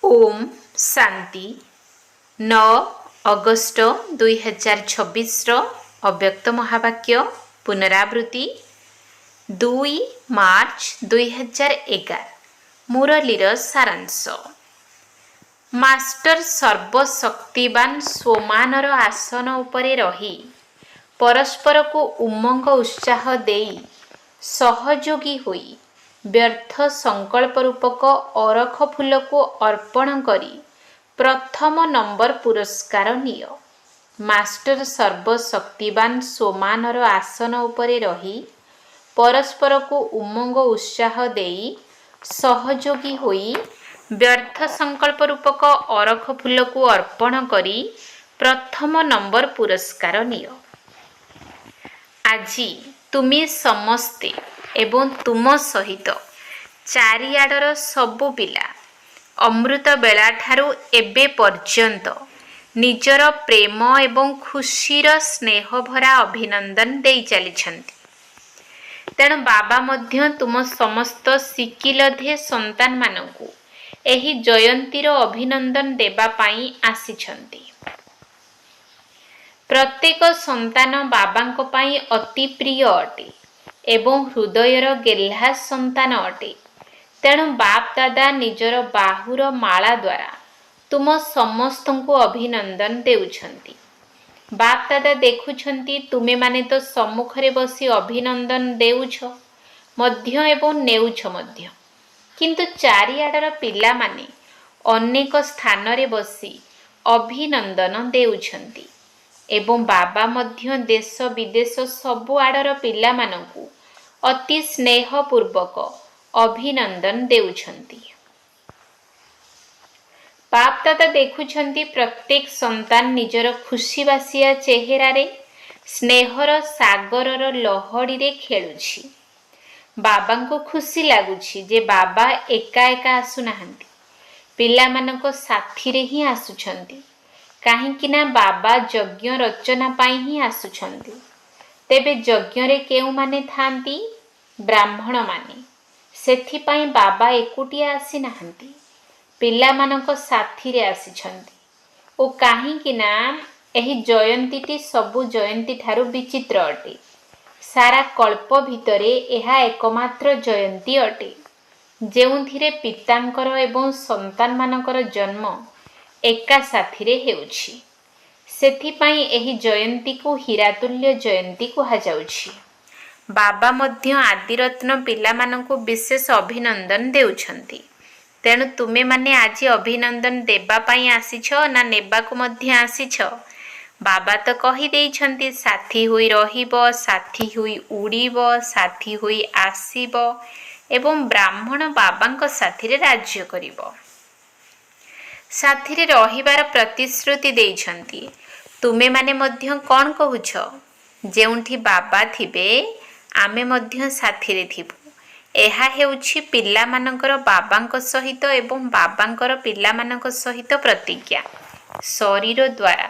Om Shanti 9 August 2026 अव्यक्त महावाक्य पुनरावृत्ति 2 मार्च 2011 मुरलीर सारांश। मास्टर सर्वशक्तिवान स्वमानर आसन उपरे रही परस्पर को उमंग उत्साह देई सहयोगी होई व्यर्थ संकल्प रूपक अरख फूल को अर्पण करी प्रथम नंबर पुरस्कार निय। मास्टर सर्वशक्तिवान स्वमानर आसन उपरे रही परस्पर को उमंग उत्साह देई सहयोगी होई व्यर्थ संकल्प रूपक अरख फूल को अर्पण करी प्रथम नंबर पुरस्कार निय। आजी तुमे समस्ते एवं तुम सहित चारिआडर सबु पिला अमृत बेला ठारू एबे पर्यंत निजर प्रेम एवं खुशीर स्नेह भरा अभिनंदन देई चलिछंती। तेणु बाबा मध्य तुम समस्त सिकिलधे संतान मानकु एही जयंतीर अभिनंदन देबा पाई आसिछंती। प्रत्येक संतान बाबांको पाई अति प्रिय अटे एवं हृदयर गेल्हा संतान अटे। तेणु बाप दादा निजर बाहुर माला द्वारा तुम समस्त को अभिनंदन देउछंती। बाप दादा देखुछंती तुमे माने तो सम्मुखरे बसी अभिनंदन देउछ मध्य एवं नेउछ मध्य, किंतु चारिआडर पिला माने अनेक स्थान रे बसी अभिनंदन देउछंती एवं बाबा मध्य देश विदेश सबु आडर पिला मानकु अति स्नेह पूर्वक अभिनंदन देउछंती। बाप दादा देखुछंती प्रत्येक संतान निजर खुशीबासिया चेहरा रे स्नेहर सागरर लहड़ी रे खेलुछि। बाबा को खुशी लागुछि जे बाबा एका एका आसुनाहांती, पिला मानको साथी रे ही आसुछंती। काहींकिना बाबा यज्ञ रचना पाई ही आसुछंती। तेबे यज्ञ रे केउ माने थांती? ब्राह्मण माने। सेथिपाई बाबा एकुटिया आसी नाहंती, पिला मानको साथी रे आसिछंती। ओ काहींकिना एही जयंतीटी सबु जयंती ठारू विचित्र अटे। सारा कल्प भितरे एहा एकमात्र जयंती अटे जेउथिरे पितांकर एवं संतान मानकर जन्म एका साथी रे हेउछि। सेथिपाई एही जयंती को हीरातुल्य जयंती कुहाଯାଉଛି। बाबा मध्य आदिरत्न पिला माननको विशेष अभिनंदन देउछंती। तेणु तुमे माने आज अभिनंदन देबा पाई आसीछ ना नेबाकु मध्य आसीछ? बाबा तो कही देइछंती साथी होई रहिबो, साथी होई उड़ीबो, साथी होई आसीबो एवं ब्राह्मण बाबांको साथी रे राज्य करिबो। साथी रे रहिबार प्रतिश्रुति देइछंती। तुमे माने मध्य कोन कहूछ? जेउठी बाबा थिबे आमे मध्य साथी रे थिबु। एहा हेउछि पिला मानकर बाबांको सहित एवं बाबांकर पिला मानक सहित प्रतिज्ञा। शरीर द्वारा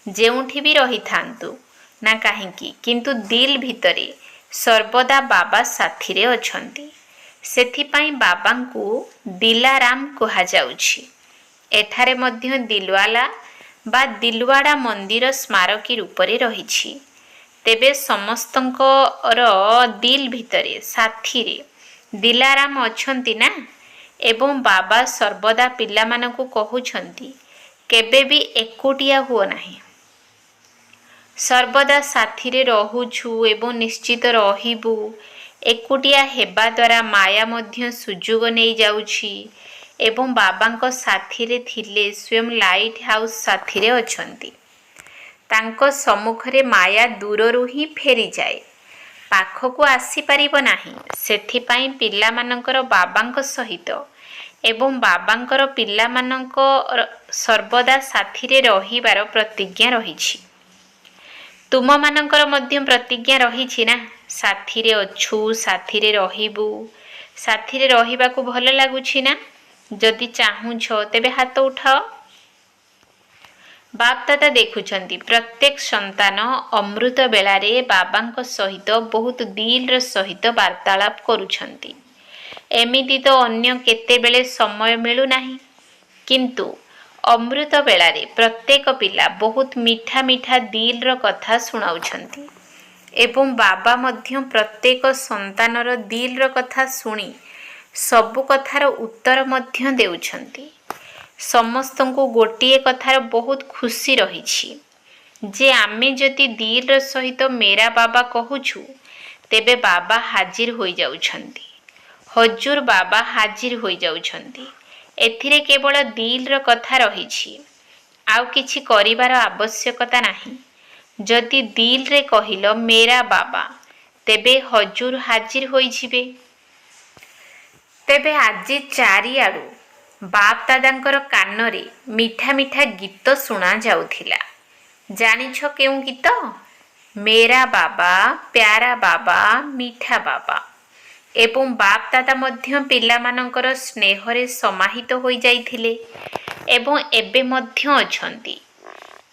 जेउठी भी रही थांतु ना काहेकि, किंतु दिल भितरे सर्वदा बाबा साथी रे अछंती। सेथिपाई बाबांकु दिलाराम कहा जाउछि। एठारे मध्य दिलवाला बा दिलवाड़ा मंदिर स्मारकी रूपरे रहिछि। तेबे समस्तंकर दिल भितरे साथी रे दिलाराम अछंती ना, एवं बाबा सर्वदा पिला मानकु कहुछंती केबे भी एकुटिया हुओ नाही। सर्वदा साथी रे रहुछु एवं निश्चित रहिबु। एकुटिया हेबा द्वारा माया मध्य सुजोग नै जाउछि एवं बाबांको साथी रे थिले स्वयं लाइट हाउस साथी रे अछंती। तांको सम्मुखरे माया दूररु ही फेरी जाए, पाखकु आसी परिबो नाही। सेथिपाई पिला मानकर बाबांको सहित एवं बाबांकर पिला मानकर सर्वदा साथी रे रहिबार प्रतिज्ञा रहिछि। तुम मानकर मध्य प्रतिज्ञा रहिछि ना, साथी रे अछु, साथी रे रहिबु। साथी रे रहिबाकु भल लागुछि ना? जदि चाहुछ तेबे हाथ उठाओ। बाप दादा देखुछंती प्रत्येक संतान अमृत बेलारे बाबांको सहित बहुत दिलर सहित वार्तालाप करुछंती। एमिति तो अन्य केते बेले समय मिलु नाही। किंतु अमृत बेलारे प्रत्येक पिला बहुत मीठा मीठा दिल कथा शुणाउछंती एवं बाबा मध्य प्रत्येक संतानर दिल कथा शुणी सबु कथार उत्तर मध्य देउछंती। समस्तंकु गोटिए कथार बहुत खुशी रही जे आमे जदि दिल सहित मेरा बाबा कहूछु तेबे बाबा हाजिर हो जाउछंती। हजूर बाबा हाजिर हो जाउछंती। एथिरे केवल दिल कथा रही आउ किछि करिवार आवश्यकता नाही। जदि दिल रे कहिलो मेरा बाबा तेबे हजूर हाजिर हो जिवे। तेबे आजी चारिआडू बाप दादांकर कानरे मीठा मीठा गीत सुना जाउथिला। जानिछ केउ गीत? मेरा बाबा, प्यारा बाबा, मीठा बाबा। एवं बाप दादा मध्य पिला मानकर स्नेहरे समाहित होई जाइथिले एवं एबे मध्य अछंती।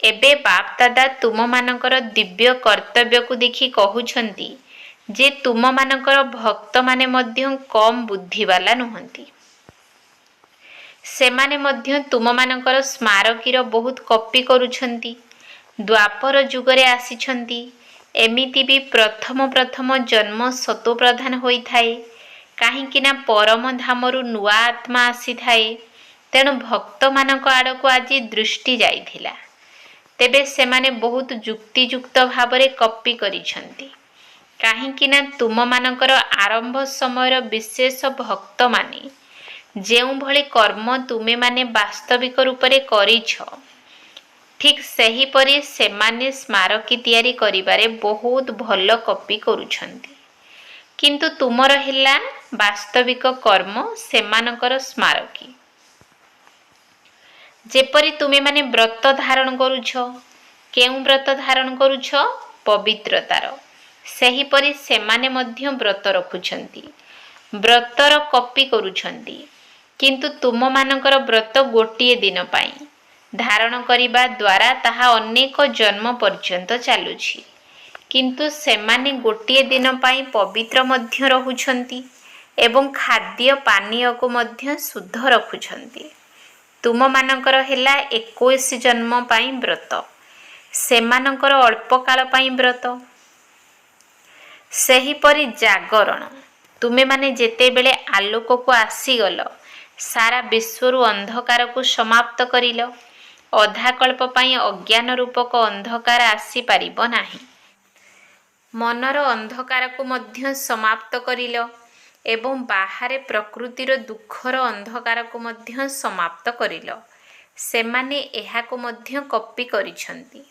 एबे बाप दादा तुम मानकर दिव्य कर्तव्य को देखि कहउछंती जे तुम मानकर भक्त माने मध्य कम बुद्धि वाला नुहंती। सेमाने मध्य तुम मानकर स्मारकीर बहुत कॉपी करुछंती। द्वापर जुगरे आसीछंती। एमिति भी प्रथम प्रथम जन्म सतो प्रधान होई थाए काहींकि ना परम धामरु नुआ आत्मा आसी थाए। तेणु भक्त मानक आड़को आज दृष्टि जाइथिला। तेबे सेमाने बहुत जुक्तियुक्त भावरे कॉपी करिछंती काहींकि ना तुम मानकर आरंभ समयर विशेष भक्त माने जेउ भली कर्म तुमे माने वास्तविक रूपरे करिछ ठीक सही परी सेमाने स्मारकी तैयारी करिबारे बहुत भल कॉपी करुछंती। किंतु तुमर हेला वास्तविक कर्म सेमानकर स्मारकी। जेपरी तुमे माने व्रत धारण करुछ, केउ व्रत धारण करुछ? पवित्रतार। सही परी सेमाने मध्य व्रत रखुछंती, व्रतर कॉपी करुछंती। किंतु तुम मानकर व्रत गोटिए दिन पाई धारण करिबा द्वारा ताहा अनेक जन्म पर्यंत चालुछि। किंतु सेमाने गोटिए दिन पाई पवित्र मध्य रहुछंती एवं खाद्य पानीय को मध्य शुद्ध रखुछंती। तुम मानकर हेला 21 जन्म पाई व्रत, सेमानकर अल्प काल पाई व्रत। सही परी जागरण तुमे माने जेते बेले आलोक को आसीगल सारा विश्वरु अंधकार को समाप्त करिल। अधा कल्प पाई अज्ञान रूपक अंधकार आसी पारिबो नाही। मनर अंधकार को मध्य समाप्त करिल एवं बाहरे प्रकृतिर दुखर अंधकार को मध्य समाप्त करिल। सेमाने एहा को मध्य कॉपी करिछंती,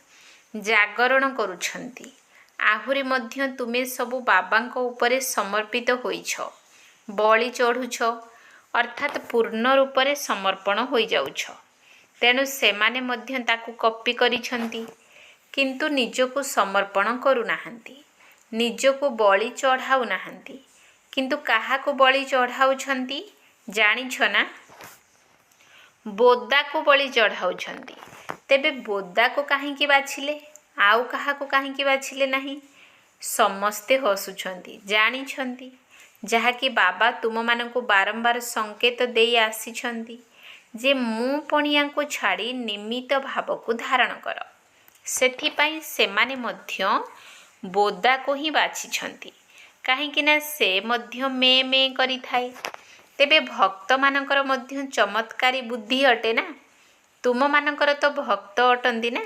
जागरण करुछंती। आहुरी मध्य तुमे सबु बाबांको उपरे समर्पित होइछ, बळी चढ़ुछ अर्थात पूर्ण रूपरे समर्पण होई जाउछ। तेणु सेमाने मध्य ताकु कॉपी करिछंती किंतु निजको समर्पण करू नाहंती, निजको बळी चढ़ाउ नाहंती। किंतु काहाको बळी चढ़ाउछंती जानिछ ना? बोदा को बळी चढ़ाउछंती। तेबे बोदा को काहींकी बाछिले, आउ काहाको काहींकी बाछिले नाही? समस्ते हसुछंती, जानिछंती जहाँकि बाबा तुम मानकु बारंबार संकेत देई आसीछंती जे मु पणिया को छाड़ी निमित्त भाव को धारण कर। सेथिपाई सेमाने मध्य बोदा को ही बाछिछंती काहींकि ना से मध्य मे मे करि थाए। तेबे भक्त मानकर मध्य चमत्कारी बुद्धि अटे ना? तुम मानकर तो भक्त अटंती ना?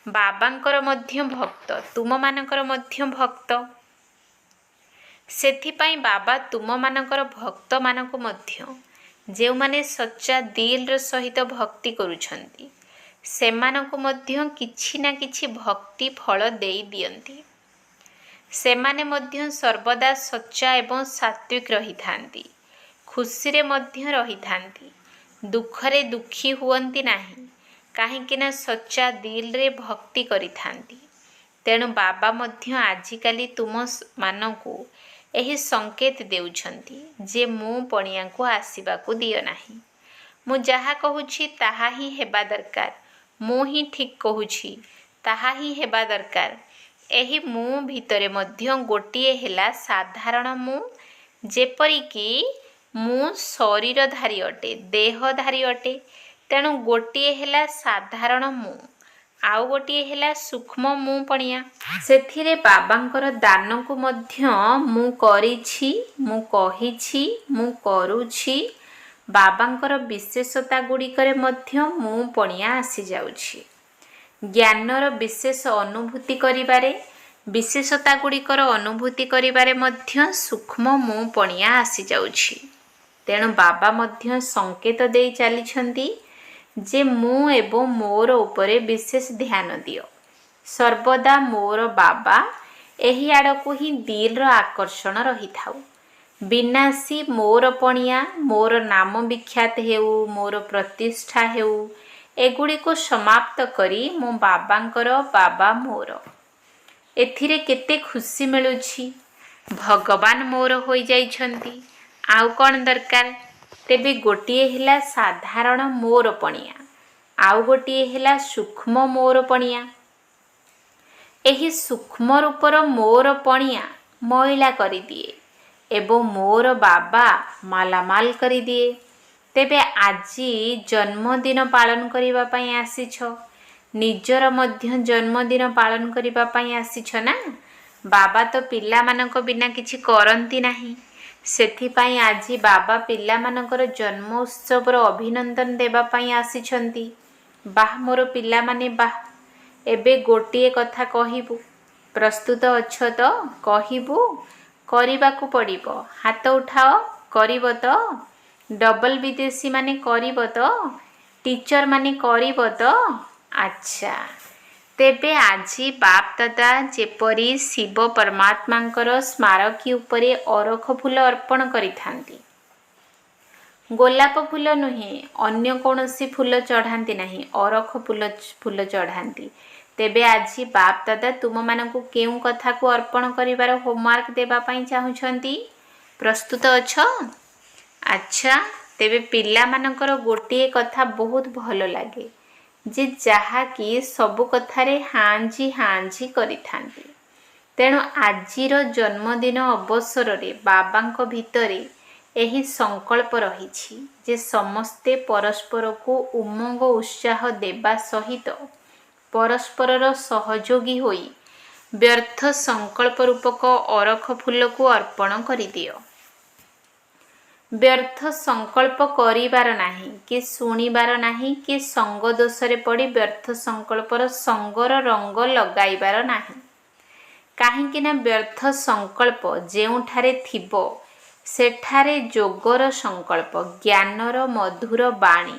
बाबांकर मध्य भक्त, तुम मानकर मध्य भक्त। सेथिपाई बाबा तुम मानकर भक्त मानक मध्य जेउ माने सच्चा दिल सहित भक्ति करुछंती सेमानक मध्य किछि ना किछि भक्ति फल देई दियंती। सेमाने मध्य सर्वदा सच्चा एवं सात्विक रही थांती, खुशी रे मध्य रही थांती, दुखरे दुखी हुअंती नाही काहींकि ना सच्चा दिल रे भक्ति करि थांती। तेणु बाबा मध्य आजिकाली तुम मानकु एही संकेत देउछंती जे मु पणिया को आसीबा को दियो नाही। मु जहा कहूछि ताहा ही हेबा दरकार, मु ही ठीक कहूछि ताहा ही हेबा दरकार। एही मु भितरे मध्य गोटिए हेला साधारण मु, जेपरी कि मु शरीरधारी अटे, देहधारी अटे, ତେଣୁ ଗୋଟିଏ ହେଲା ସାଧାରଣ ମୁଁ, ଆଉ ଗୋଟିଏ ହେଲା ସୂକ୍ଷ୍ମ ମୁଁ ପଣିଆ। ସେଥିରେ ବାବାଙ୍କର ଦାନକୁ ମଧ୍ୟ ମୁଁ କରିଛି, ମୁଁ କହିଛି, ମୁଁ କରୁଛି। ବାବାଙ୍କର ବିଶେଷତା ଗୁଡ଼ିକରେ ମଧ୍ୟ ମୁଁ ପଣିଆ ଆସିଯାଉଛି। ଜ୍ଞାନର ବିଶେଷ ଅନୁଭୂତି କରିବାରେ, ବିଶେଷତା ଗୁଡ଼ିକର ଅନୁଭୂତି କରିବାରେ ମଧ୍ୟ ସୂକ୍ଷ୍ମ ମୁଁ ପଣିଆ ଆସିଯାଉଛି। ତେଣୁ ବାବା ମଧ୍ୟ ସଂକେତ ଦେଇ ଚାଲିଛନ୍ତି ଯେ ମୁଁ ଏବଂ ମୋର ଉପରେ ବିଶେଷ ଧ୍ୟାନ ଦିଅ। ସର୍ବଦା ମୋର ବାବା ଏହି ଆଡ଼କୁ ହିଁ ଦିଲର ଆକର୍ଷଣ ରହିଥାଉ। ବିନାଶୀ ମୋର ପଣିଆ, ମୋର ନାମ ବିଖ୍ୟାତ ହେଉ, ମୋର ପ୍ରତିଷ୍ଠା ହେଉ, ଏଗୁଡ଼ିକୁ ସମାପ୍ତ କରି ମୁଁ ବାବାଙ୍କର, ବାବା ମୋର। ଏଥିରେ କେତେ ଖୁସି ମିଳୁଛି। ଭଗବାନ ମୋର ହୋଇଯାଇଛନ୍ତି, ଆଉ କ'ଣ ଦରକାର? ତେବେ ଗୋଟିଏ ହେଲା ସାଧାରଣ ମୋର ପଣିଆ, ଆଉ ଗୋଟିଏ ହେଲା ସୂକ୍ଷ୍ମ ମୋର ପଣିଆ। ଏହି ସୂକ୍ଷ୍ମ ରୂପର ମୋର ପଣିଆ ମଇଳା କରିଦିଏ ଏବଂ ମୋର ବାବା ମାଲାମାଲ କରିଦିଏ। ତେବେ ଆଜି ଜନ୍ମଦିନ ପାଳନ କରିବା ପାଇଁ ଆସିଛ, ନିଜର ମଧ୍ୟ ଜନ୍ମଦିନ ପାଳନ କରିବା ପାଇଁ ଆସିଛ ନା। ବାବା ତ ପିଲାମାନଙ୍କ ବିନା କିଛି କରନ୍ତି ନାହିଁ। ସେଥିପାଇଁ ଆଜି ବାବା ପିଲାମାନଙ୍କର ଜନ୍ମ ଉତ୍ସବର ଅଭିନନ୍ଦନ ଦେବା ପାଇଁ ଆସିଛନ୍ତି। ବାଃ ମୋର ପିଲାମାନେ ବାଃ। ଏବେ ଗୋଟିଏ କଥା କହିବୁ, ପ୍ରସ୍ତୁତ ଅଛ ତ? କହିବୁ? କରିବାକୁ ପଡ଼ିବ। ହାତ ଉଠାଅ, କରିବ ତ? ଡବଲ ବିଦେଶୀ ମାନେ କରିବ ତ? ଟିଚର ମାନେ କରିବ ତ? ଆଚ୍ଛା, ତେବେ ଆଜି ବାପ ଦାଦା ଯେପରି ଶିବ ପରମାତ୍ମାଙ୍କର ସ୍ମାରକୀ ଉପରେ ଅରଖ ଫୁଲ ଅର୍ପଣ କରିଥାନ୍ତି, ଗୋଲାପ ଫୁଲ ନୁହେଁ, ଅନ୍ୟ କୌଣସି ଫୁଲ ଚଢ଼ାନ୍ତି ନାହିଁ, ଅରଖ ଫୁଲ ଚଢ଼ାନ୍ତି। ତେବେ ଆଜି ବାପ ଦାଦା ତୁମମାନଙ୍କୁ କେଉଁ କଥାକୁ ଅର୍ପଣ କରିବାର ହୋମୱାର୍କ ଦେବା ପାଇଁ ଚାହୁଁଛନ୍ତି? ପ୍ରସ୍ତୁତ ଅଛ? ଆଚ୍ଛା, ତେବେ ପିଲାମାନଙ୍କର ଗୋଟିଏ କଥା ବହୁତ ଭଲ ଲାଗେ ଯେ ଯାହାକି ସବୁ କଥାରେ ହାଁଜି ହାଁଜି କରିଥାନ୍ତି। ତେଣୁ ଆଜିର ଜନ୍ମଦିନ ଅବସରରେ ବାବାଙ୍କ ଭିତରେ ଏହି ସଂକଳ୍ପ ରହିଛି ଯେ ସମସ୍ତେ ପରସ୍ପରକୁ ଉମଙ୍ଗ ଉତ୍ସାହ ଦେବା ସହିତ ପରସ୍ପରର ସହଯୋଗୀ ହୋଇ ବ୍ୟର୍ଥ ସଂକଳ୍ପ ରୂପକ ଅରଖ ଫୁଲକୁ ଅର୍ପଣ କରିଦିଅ। ବ୍ୟର୍ଥ ସଂକଳ୍ପ କରିବାର ନାହିଁ, କି ଶୁଣିବାର ନାହିଁ, କି ସଙ୍ଗ ଦୋଷରେ ପଡ଼ି ବ୍ୟର୍ଥ ସଂକଳ୍ପର ସଙ୍ଗର ରଙ୍ଗ ଲଗାଇବାର ନାହିଁ। କାହିଁକି ନା ବ୍ୟର୍ଥ ସଂକଳ୍ପ ଯେଉଁଠାରେ ଥିବ ସେଠାରେ ଯୋଗର ସଂକଳ୍ପ, ଜ୍ଞାନର ମଧୁର ବାଣୀ,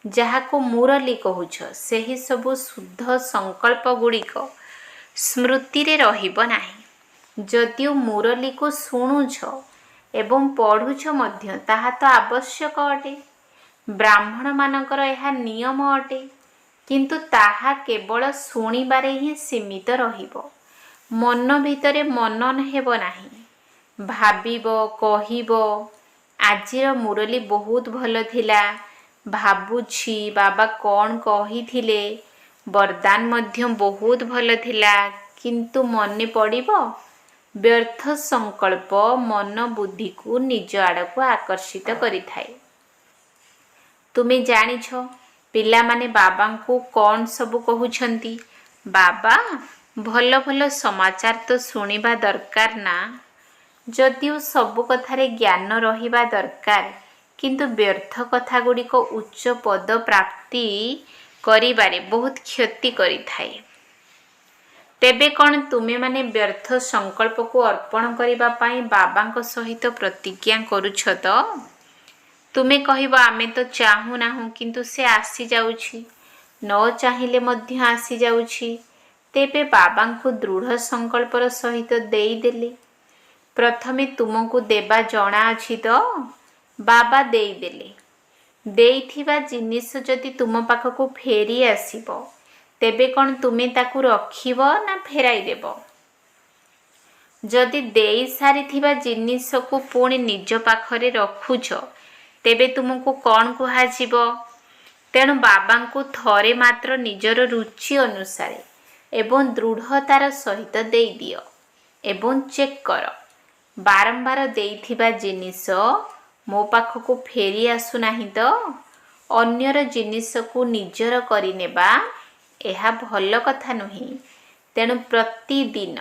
ଯାହାକୁ ମୁରଲୀ କହୁଛ, ସେହି ସବୁ ଶୁଦ୍ଧ ସଂକଳ୍ପ ଗୁଡ଼ିକ ସ୍ମୃତିରେ ରହିବ ନାହିଁ। ଯଦିଓ ମୁରଲୀକୁ ଶୁଣୁଛ ଏବଂ ପଢ଼ୁଛ ମଧ୍ୟ ତାହା ତ ଆବଶ୍ୟକ ଅଟେ, ବ୍ରାହ୍ମଣମାନଙ୍କର ଏହା ନିୟମ ଅଟେ, କିନ୍ତୁ ତାହା କେବଳ ଶୁଣିବାରେ ହିଁ ସୀମିତ ରହିବ। ମନ ଭିତରେ ମନନ ହେବ ନାହିଁ। ଭାବିବ, କହିବ, ଆଜିର ମୁରଲୀ ବହୁତ ଭଲ ଥିଲା, ଭାବୁଛି ବାବା କ'ଣ କହିଥିଲେ, ବରଦାନ ମଧ୍ୟ ବହୁତ ଭଲ ଥିଲା, କିନ୍ତୁ ମନେ ପଡ଼ିବ? ବ୍ୟର୍ଥ ସଂକଳ୍ପ ମନ ବୁଦ୍ଧିକୁ ନିଜ ଆଡ଼କୁ ଆକର୍ଷିତ କରିଥାଏ। ତୁମେ ଜାଣିଛ ପିଲାମାନେ ବାବାଙ୍କୁ କ'ଣ ସବୁ କହୁଛନ୍ତି? ବାବା, ଭଲ ଭଲ ସମାଚାର ତ ଶୁଣିବା ଦରକାର ନା। ଯଦିଓ ସବୁ କଥାରେ ଜ୍ଞାନ ରହିବା ଦରକାର, କିନ୍ତୁ ବ୍ୟର୍ଥ କଥା ଗୁଡ଼ିକ ଉଚ୍ଚ ପଦ ପ୍ରାପ୍ତି କରିବାରେ ବହୁତ କ୍ଷତି କରିଥାଏ। ତେବେ କ'ଣ ତୁମେମାନେ ବ୍ୟର୍ଥ ସଂକଳ୍ପକୁ ଅର୍ପଣ କରିବା ପାଇଁ ବାବାଙ୍କ ସହିତ ପ୍ରତିଜ୍ଞା କରୁଛ ତ? ତୁମେ କହିବ ଆମେ ତ ଚାହୁଁନାହୁଁ, କିନ୍ତୁ ସେ ଆସିଯାଉଛି, ନ ଚାହିଁଲେ ମଧ୍ୟ ଆସିଯାଉଛି। ତେବେ ବାବାଙ୍କୁ ଦୃଢ଼ ସଂକଳ୍ପର ସହିତ ଦେଇଦେଲେ। ପ୍ରଥମେ ତୁମକୁ ଦେବା ଜଣାଅଛି ତ? ବାବା ଦେଇଦେଲେ। ଦେଇଥିବା ଜିନିଷ ଯଦି ତୁମ ପାଖକୁ ଫେରି ଆସିବ, ତେବେ କ'ଣ ତୁମେ ତାକୁ ରଖିବ ନା ଫେରାଇ ଦେବ? ଯଦି ଦେଇ ସାରିଥିବା ଜିନିଷକୁ ପୁଣି ନିଜ ପାଖରେ ରଖୁଛ, ତେବେ ତୁମକୁ କ'ଣ କୁହାଯିବ? ତେଣୁ ବାବାଙ୍କୁ ଥରେ ମାତ୍ର ନିଜର ରୁଚି ଅନୁସାରେ ଏବଂ ଦୃଢ଼ତାର ସହିତ ଦେଇଦିଅ ଏବଂ ଚେକ୍ କର, ବାରମ୍ବାର ଦେଇଥିବା ଜିନିଷ ମୋ ପାଖକୁ ଫେରି ଆସୁନାହିଁ ତ? ଅନ୍ୟର ଜିନିଷକୁ ନିଜର କରିନେବା ଏହା ଭଲ କଥା ନୁହେଁ। ତେଣୁ ପ୍ରତିଦିନ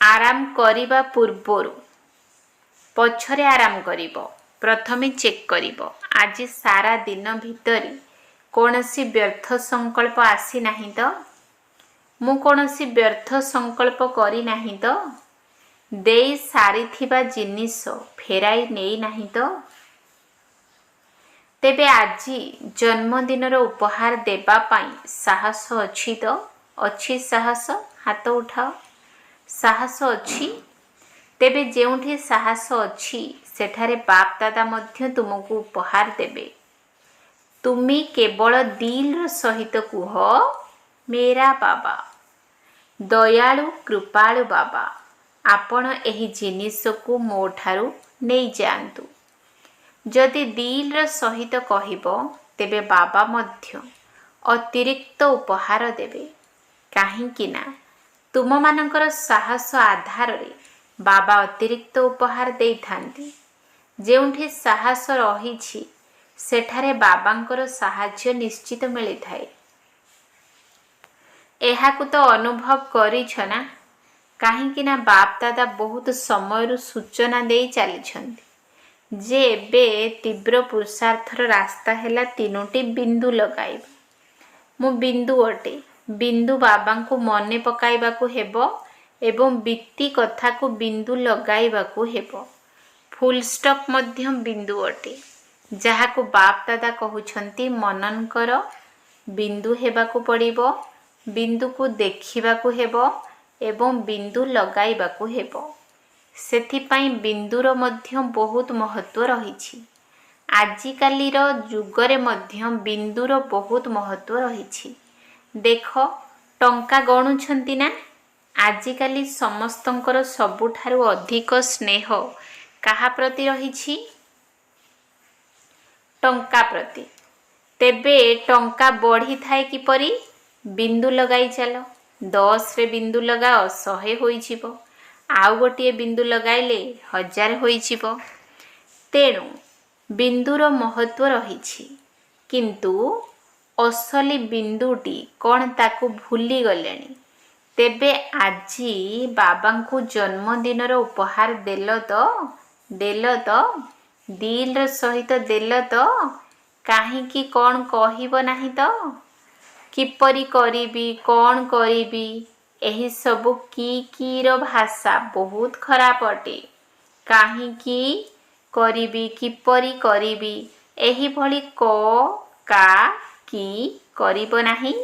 ଆରାମ କରିବା ପୂର୍ବରୁ ପଛରେ ଆରାମ କରିବ। ପ୍ରଥମେ ଚେକ୍ କରିବ ଆଜି ସାରା ଦିନ ଭିତରେ କୌଣସି ବ୍ୟର୍ଥ ସଂକଳ୍ପ ଆସିନାହିଁ ତ? ମୁଁ କୌଣସି ବ୍ୟର୍ଥ ସଂକଳ୍ପ କରିନାହିଁ ତ? ଦେଇ ସାରିଥିବା ଜିନିଷ ଫେରାଇ ନେଇନାହିଁ ତ? ତେବେ ଆଜି ଜନ୍ମଦିନର ଉପହାର ଦେବା ପାଇଁ ସାହସ ଅଛି ତ? ଅଛି ସାହସ? ହାତ ଉଠାଅ। ସାହସ ଅଛି? ତେବେ ଯେଉଁଠି ସାହସ ଅଛି ସେଠାରେ ବାପ ଦାଦା ମଧ୍ୟ ତୁମକୁ ଉପହାର ଦେବେ। ତୁମେ କେବଳ ଦିଲ୍ର ସହିତ କୁହ, ମେରା ବାବା, ଦୟାଳୁ କୃପାଳୁ ବାବା, ଆପଣ ଏହି ଜିନିଷକୁ ମୋ ଠାରୁ ନେଇଯାଆନ୍ତୁ। ଯଦି ଦିଲ୍ର ସହିତ କହିବ ତେବେ ବାବା ମଧ୍ୟ ଅତିରିକ୍ତ ଉପହାର ଦେବେ। କାହିଁକି ନା ତୁମମାନଙ୍କର ସାହସ ଆଧାରରେ ବାବା ଅତିରିକ୍ତ ଉପହାର ଦେଇଥାନ୍ତି। ଯେଉଁଠି ସାହସ ରହିଛି ସେଠାରେ ବାବାଙ୍କର ସାହାଯ୍ୟ ନିଶ୍ଚିତ ମିଳିଥାଏ। ଏହାକୁ ତ ଅନୁଭବ କରିଛ ନା? କାହିଁକି ନା ବାପ ଦାଦା ବହୁତ ସମୟରୁ ସୂଚନା ଦେଇ ଚାଲିଛନ୍ତି ଯେ ଏବେ ତୀବ୍ର ପୁରୁଷାର୍ଥର ରାସ୍ତା ହେଲା 3ଟି ବିନ୍ଦୁ ଲଗାଇବା। ମୁଁ ବିନ୍ଦୁ ଅଟେ। ବିନ୍ଦୁ ବାବାଙ୍କୁ ମନେ ପକାଇବାକୁ ହେବ ଏବଂ ବୀତି କଥାକୁ ବିନ୍ଦୁ ଲଗାଇବାକୁ ହେବ। ଫୁଲ ଷ୍ଟପ୍ ମଧ୍ୟ ବିନ୍ଦୁ ଅଟେ, ଯାହାକୁ ବାପ ଦାଦା କହୁଛନ୍ତି ମନନ କର। ବିନ୍ଦୁ ହେବାକୁ ପଡ଼ିବ, ବିନ୍ଦୁକୁ ଦେଖିବାକୁ ହେବ ଏବଂ ବିନ୍ଦୁ ଲଗାଇବାକୁ ହେବ। ସେଥିପାଇଁ ବିନ୍ଦୁର ମଧ୍ୟ ବହୁତ ମହତ୍ତ୍ୱ ରହିଛି। ଆଜିକାଲିର ଯୁଗରେ ମଧ୍ୟ ବିନ୍ଦୁର ବହୁତ ମହତ୍ତ୍ୱ ରହିଛି। ଦେଖ, ଟଙ୍କା ଗଣୁଛନ୍ତି ନା? ଆଜିକାଲି ସମସ୍ତଙ୍କର ସବୁଠାରୁ ଅଧିକ ସ୍ନେହ କାହା ପ୍ରତି ରହିଛି? ଟଙ୍କା ପ୍ରତି। ତେବେ ଟଙ୍କା ବଢ଼ିଥାଏ କିପରି? ବିନ୍ଦୁ ଲଗାଇ ଚାଲ। 10ରେ ବିନ୍ଦୁ ଲଗାଅ, 100 ହୋଇଯିବ। ଆଉ ଗୋଟିଏ ବିନ୍ଦୁ ଲଗାଇଲେ 1000 ହୋଇଯିବ। ତେଣୁ ବିନ୍ଦୁର ମହତ୍ତ୍ୱ ରହିଛି। କିନ୍ତୁ ଅସଲି ବିନ୍ଦୁଟି କ'ଣ ତାକୁ ଭୁଲିଗଲେଣି? ତେବେ ଆଜି ବାବାଙ୍କୁ ଜନ୍ମଦିନର ଉପହାର ଦେଲ ତ? ଦେଲ ତ? ଦିଲ୍ର ସହିତ ଦେଲ ତ? କାହିଁକି କ'ଣ କହିବ ନାହିଁ ତ? କିପରି କରିବି, କ'ଣ କରିବି, ଏହିସବୁ କିର ଭାଷା ବହୁତ ଖରାପ ଅଟେ। କାହିଁକି କରିବି, କିପରି କରିବି, ଏହିଭଳି କା କି କରିବ ନାହିଁ।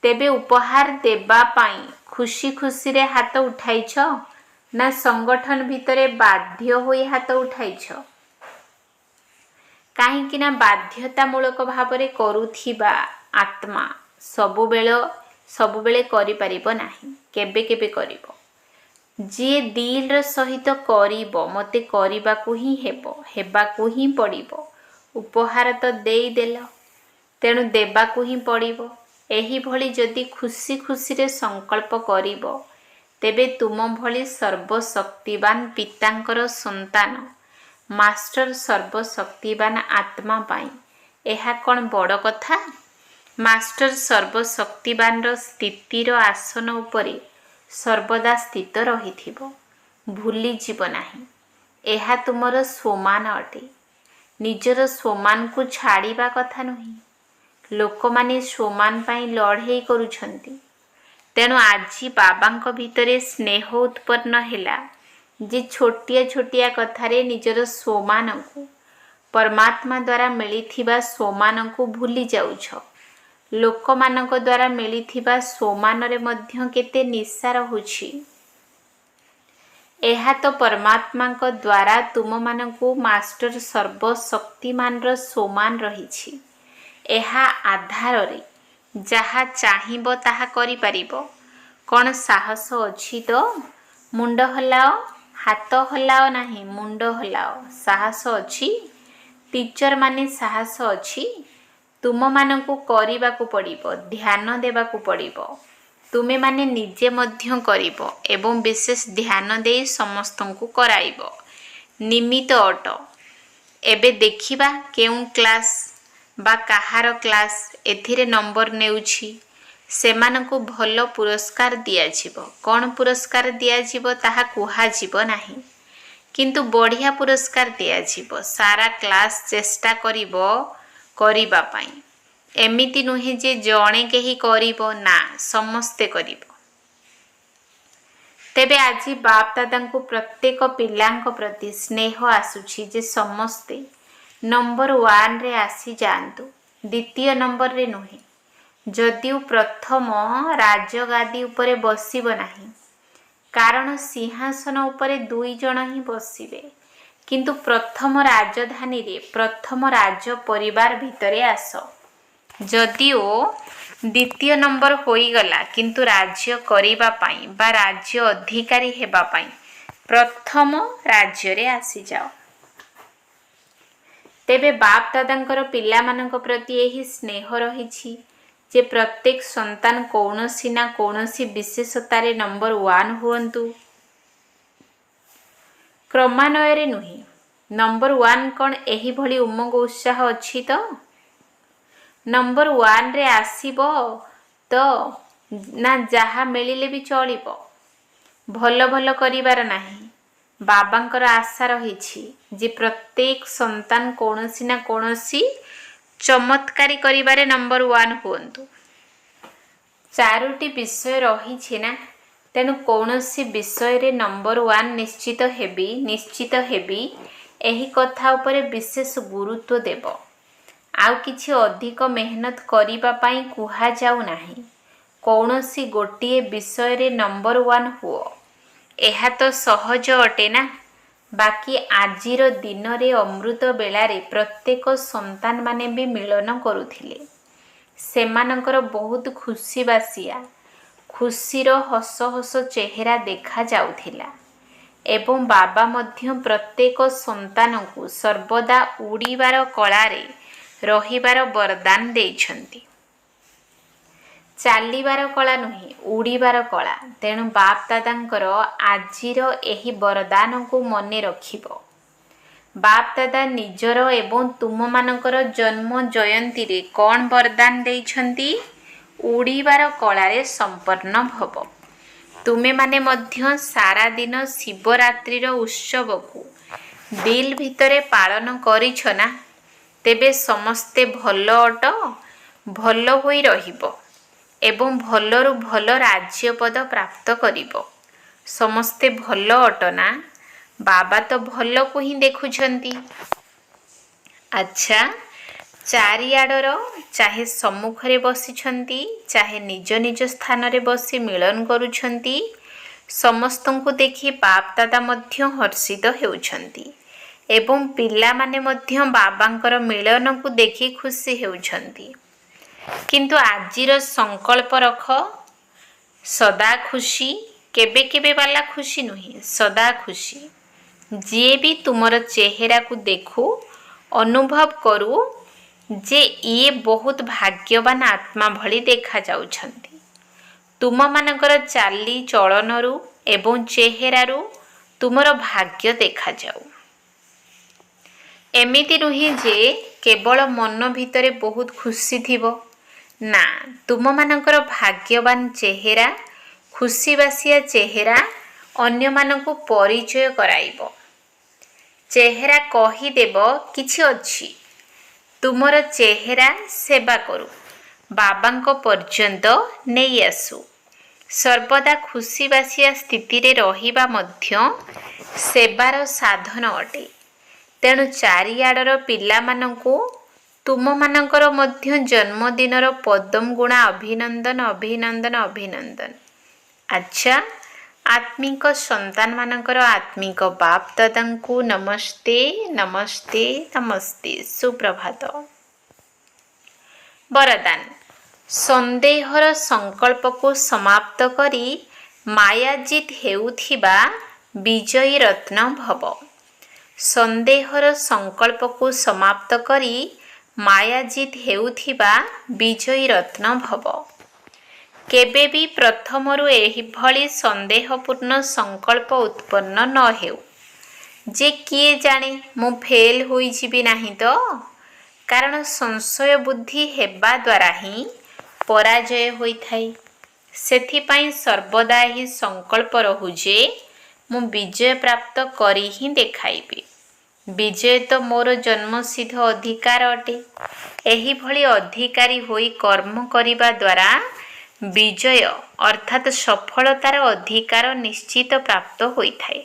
ତେବେ ଉପହାର ଦେବା ପାଇଁ ଖୁସି ଖୁସିରେ ହାତ ଉଠାଇଛ ନା ସଂଗଠନ ଭିତରେ ବାଧ୍ୟ ହୋଇ ହାତ ଉଠାଇଛ? କାହିଁକି ନା ବାଧ୍ୟତାମୂଳକ ଭାବରେ କରୁଥିବା ଆତ୍ମା ସବୁବେଳେ କରିପାରିବ ନାହିଁ, କେବେ କେବେ କରିବ। ଯିଏ ଦିଲ୍ର ସହିତ କରିବ, ମୋତେ କରିବାକୁ ହିଁ ହେବ, ହେବାକୁ ହିଁ ପଡ଼ିବ। ଉପହାର ତ ଦେଇଦେଲ, ତେଣୁ ଦେବାକୁ ହିଁ ପଡ଼ିବ। ଏହିଭଳି ଯଦି ଖୁସି ଖୁସିରେ ସଂକଳ୍ପ କରିବ ତେବେ ତୁମ ଭଳି ସର୍ବଶକ୍ତିବାନ ପିତାଙ୍କର ସନ୍ତାନ ମାଷ୍ଟର ସର୍ବଶକ୍ତିବାନ ଆତ୍ମା ପାଇଁ ଏହା କ'ଣ ବଡ଼ କଥା? ମାଷ୍ଟର ସର୍ବଶକ୍ତିବାନର ସ୍ଥିତିର ଆସନ ଉପରେ ସର୍ବଦା ସ୍ଥିତ ରହିଥିବ। ଭୁଲିଯିବ ନାହିଁ। ଏହା ତୁମର ସ୍ୱମାନ ଅଟେ। ନିଜର ସ୍ୱମାନକୁ ଛାଡ଼ିବା କଥା ନୁହେଁ। ଲୋକମାନେ ସ୍ୱମାନ ପାଇଁ ଲଢ଼େଇ କରୁଛନ୍ତି। ତେଣୁ ଆଜି ବାବାଙ୍କ ଭିତରେ ସ୍ନେହ ଉତ୍ପନ୍ନ ହେଲା ଯେ ଛୋଟିଆ ଛୋଟିଆ କଥାରେ ନିଜର ସ୍ୱମାନକୁ, ପରମାତ୍ମା ଦ୍ୱାରା ମିଳିଥିବା ସ୍ୱମାନକୁ ଭୁଲି ଯାଉଛ। ଲୋକମାନଙ୍କ ଦ୍ୱାରା ମିଳିଥିବା ସ୍ୱମାନରେ ମଧ୍ୟ କେତେ ନିଶା ରହୁଛି। ଏହା ତ ପରମାତ୍ମାଙ୍କ ଦ୍ୱାରା ତୁମମାନଙ୍କୁ ମାଷ୍ଟର ସର୍ବଶକ୍ତିମାନର ସ୍ୱମାନ ରହିଛି। ଏହା ଆଧାରରେ ଯାହା ଚାହିଁବ ତାହା କରିପାରିବ। କ'ଣ ସାହସ ଅଛି ତ? ମୁଣ୍ଡ ହଲାଅ, ହାତ ହଲାଅ ନାହିଁ, ମୁଣ୍ଡ ହଲାଅ। ସାହସ ଅଛି? ଟିଚର ମାନେ ସାହସ ଅଛି? ତୁମମାନଙ୍କୁ କରିବାକୁ ପଡ଼ିବ, ଧ୍ୟାନ ଦେବାକୁ ପଡ଼ିବ। ତୁମେମାନେ ନିଜେ ମଧ୍ୟ କରିବ ଏବଂ ବିଶେଷ ଧ୍ୟାନ ଦେଇ ସମସ୍ତଙ୍କୁ କରାଇବ। ନିମିତ୍ତ ଅଟ। एबे देखिबा केउं क्लास बा काहार क्लास एथिरे नंबर नेउछि सेमानंकु भलो पुरस्कार दियाजिबो। कौन पुरस्कार दियाजिबो ताहा कुहाजिबो नाही, किंतु बढ़िया पुरस्कार दियाजिबो। सारा क्लास चेष्टा करिबो करिबा पाई, एमिति नुहे जे जणे केही करिबो ना, समस्ते करिबो। तेबे आजी बाप दादांकु प्रत्येक पिलांक प्रति स्नेह आसुछि जे समस्ते नंबर 1 रे आसी जांतु, द्वितीय नंबर रे नुहे। जदिउ प्रथम राजगादी उपरे बसिब नाही, कारण सिंहासन उपरे 2 जण ही बसिबे, किंतु प्रथम राजधानी रे प्रथम राज परिवार भितरे आस। जदिओ द्वितीय नंबर होई गला, किंतु राज्य करिबा पाई बा राज्य अधिकारी हेबा पाई प्रथम राज्य रे आसी जाओ। तेबे बाप दादांकर पिला मानक प्रति एही स्नेह रहिछि जे प्रत्येक संतान कौनसी ना कौनसी विशेषतारे नंबर 1 हुअन्तु। क्रमान्वय नुहे, नंबर 1 कौन एही भली उमंग उत्साह अछि तो नंबर 1 रे आसीबो तो ना जहा मिलिले भी चलिबो, भलो भलो करिवार नाही। बाबांकर आशा रहिछि जे प्रत्येक संतान कौनसी ना कौनसी चमत्कारी करिवारे नंबर 1 हुअन्तु। 4टी विषय रहिछि ना, तेणु कौनसी विषय रे नंबर 1 निश्चित हेबी एही कथा उपरे विशेष गुरुत्व देबो। आउ किछि अधिक मेहनत करिबा पाई कुहा जाउ नाही। कौनसी गोटिए विषय रे नंबर 1 हुओ, एहा तो सहज अटे ना। बाकी आजिर दिन रे अमृत बेला रे प्रत्येक संतान माने भी मिलन करुथिले। सेमानंकर बहुत खुशी बासिया खुशीर हस हस चेहरा देखा जाउथिला, एवं बाबा मध्य प्रत्येक संतानकु सर्वदा उड़ीबार कलारे रहिबार वरदान देइछन्ति। चालिबार कला नुहे, उड़ीबार कला। तेणु बाप दादांकर आजिर एही वरदान को मने रखिबो। बाप दादा निजर एवं तुम मानकर जन्म जयंती रे कौन वरदान देइछन्ति? उड़ीबार कलारे संपन्न भव। तुमे माने मध्य सारा दिन शिवरात्रिर उत्सव को दिल भितरे पालन करिछ ना? तेबे समस्ते भलो अट, भलो होई रहिबो एवं भलरु भल राज्य पद प्राप्त करिबो। समस्ते भलो अट ना? बाबा तो भलो को ही देखुछन्ति। अच्छा, चारिआडर चाहे सम्मुखरे बसिछन्ति चाहे निज निज स्थान रे बसी मिलन करुछन्ति, समस्तंकु देखि बाप दादा मध्य हर्षित हेउछन्ति एवं पिला माने मध्य बाबांकर मिलन को देखि खुशी हेउछन्ति। किंतु आजिर संकल्प रख, सदा खुशी, केबे केबे वाला खुशी नुहे, सदा खुशी। जे भी तुमर चेहरा को देखु अनुभव करू जे ये बहुत भाग्यवान आत्मा भली देखा जाउछन्ति। तुम मानकर चाली चलनरु एवं चेहरारु तुमर भाग्य देखा जाऊ। एमिति नुहे जे केवल मन भितरे बहुत खुशी थिबो ना, तुम मानकर भाग्यवान चेहरा, खुशी बासिया चेहरा अन्य मानकु परिचय कराइबो। चेहरा कही देबो किछि अछि, तुमर चेहरा सेवा करू, बाबांको पर्यंत नेई आसु। सर्वदा खुशी बासिया स्थिति रे रहिबा मध्य सेवार साधन अटे। तेणु चारिआडर पिला मानंकु तुम मानकर मध्य जन्मदिनर पदम गुणा अभिनंदन अभिनंदन अभिनंदन। अच्छा, आत्मिक संतान मानकर आत्मिक बाप दादांकु नमस्ते नमस्ते नमस्ते, सुप्रभात। वरदान, संदेहर संकल्प को समाप्त करी मायाजित हेउथिबा विजयी रत्न भव। संदेहर संकल्प को समाप्त करी मायाजित हेउथिबा विजयी रत्न भव। केबे भी प्रथमरु एही भली संदेहपूर्ण संकल्प उत्पन्न न हेउ। ଯେ କିଏ ଜାଣେ ମୁଁ ଫେଲ୍ ହୋଇଯିବି ନାହିଁ ତ? କାରଣ ସଂଶୟ ବୁଦ୍ଧି ହେବା ଦ୍ୱାରା ହିଁ ପରାଜୟ ହୋଇଥାଏ। ସେଥିପାଇଁ ସର୍ବଦା ଏହି ସଂକଳ୍ପ ରହୁ ଯେ ମୁଁ ବିଜୟ ପ୍ରାପ୍ତ କରି ହିଁ ଦେଖାଇବି। ବିଜୟ ତ ମୋର ଜନ୍ମସିଦ୍ଧ ଅଧିକାର ଅଟେ। ଏହିଭଳି ଅଧିକାରୀ ହୋଇ କର୍ମ କରିବା ଦ୍ୱାରା ବିଜୟ ଅର୍ଥାତ୍ ସଫଳତାର ଅଧିକାର ନିଶ୍ଚିତ ପ୍ରାପ୍ତ ହୋଇଥାଏ।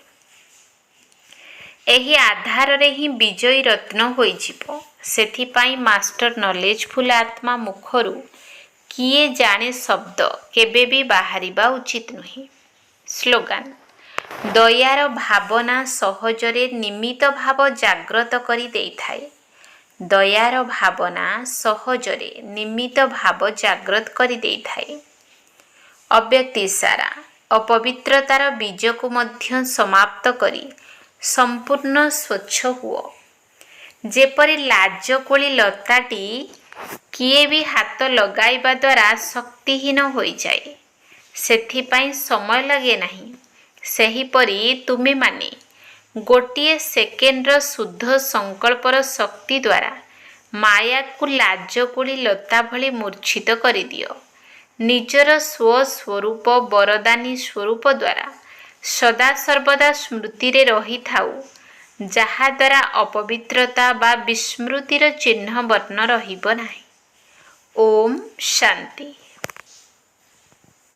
ଏହି ଆଧାରରେ ହିଁ ବିଜୟୀ ରତ୍ନ ହୋଇଯିବ। ସେଥିପାଇଁ ମାଷ୍ଟର ନଲେଜଫୁଲ୍ ଆତ୍ମା ମୁଖରୁ କିଏ ଜାଣେ ଶବ୍ଦ କେବେ ବି ବାହାରିବା ଉଚିତ ନୁହେଁ। ସ୍ଲୋଗାନ: ଦୟାର ଭାବନା ସହଜରେ ନିମିତ୍ତ ଭାବ ଜାଗ୍ରତ କରି ଦେଇଥାଏ। ଦୟାର ଭାବନା ସହଜରେ ନିମିତ୍ତ ଭାବ ଜାଗ୍ରତ କରି ଦେଇଥାଏ। ଅବ୍ୟକ୍ତି ଇଶାରା: ଅପବିତ୍ରତାର ବୀଜକୁ ମଧ୍ୟ ସମାପ୍ତ କରି ସମ୍ପୂର୍ଣ୍ଣ ସ୍ୱଚ୍ଛ ହୁଅ। ଯେପରି ଲାଜକୁଳି ଲତାଟି କିଏ ବି ହାତ ଲଗାଇବା ଦ୍ୱାରା ଶକ୍ତିହୀନ ହୋଇଯାଏ, ସେଥିପାଇଁ ସମୟ ଲାଗେ ନାହିଁ। ସେହିପରି ତୁମେମାନେ ଗୋଟିଏ ସେକେଣ୍ଡର ଶୁଦ୍ଧ ସଂକଳ୍ପର ଶକ୍ତି ଦ୍ୱାରା ମାୟାକୁ ଲାଜକୁଳି ଲତା ଭଳି ମୂର୍ଚ୍ଛିତ କରିଦିଅ। ନିଜର ସ୍ୱସ୍ୱରୂପ ବରଦାନୀ ସ୍ୱରୂପ ଦ୍ୱାରା ସଦାସର୍ବଦା ସ୍ମୃତିରେ ରହିଥାଉ, ଯାହାଦ୍ୱାରା ଅପବିତ୍ରତା ବା ବିସ୍ମୃତିର ଚିହ୍ନ ବର୍ଣ୍ଣ ରହିବ ନାହିଁ। ଓମ୍ ଶାନ୍ତି।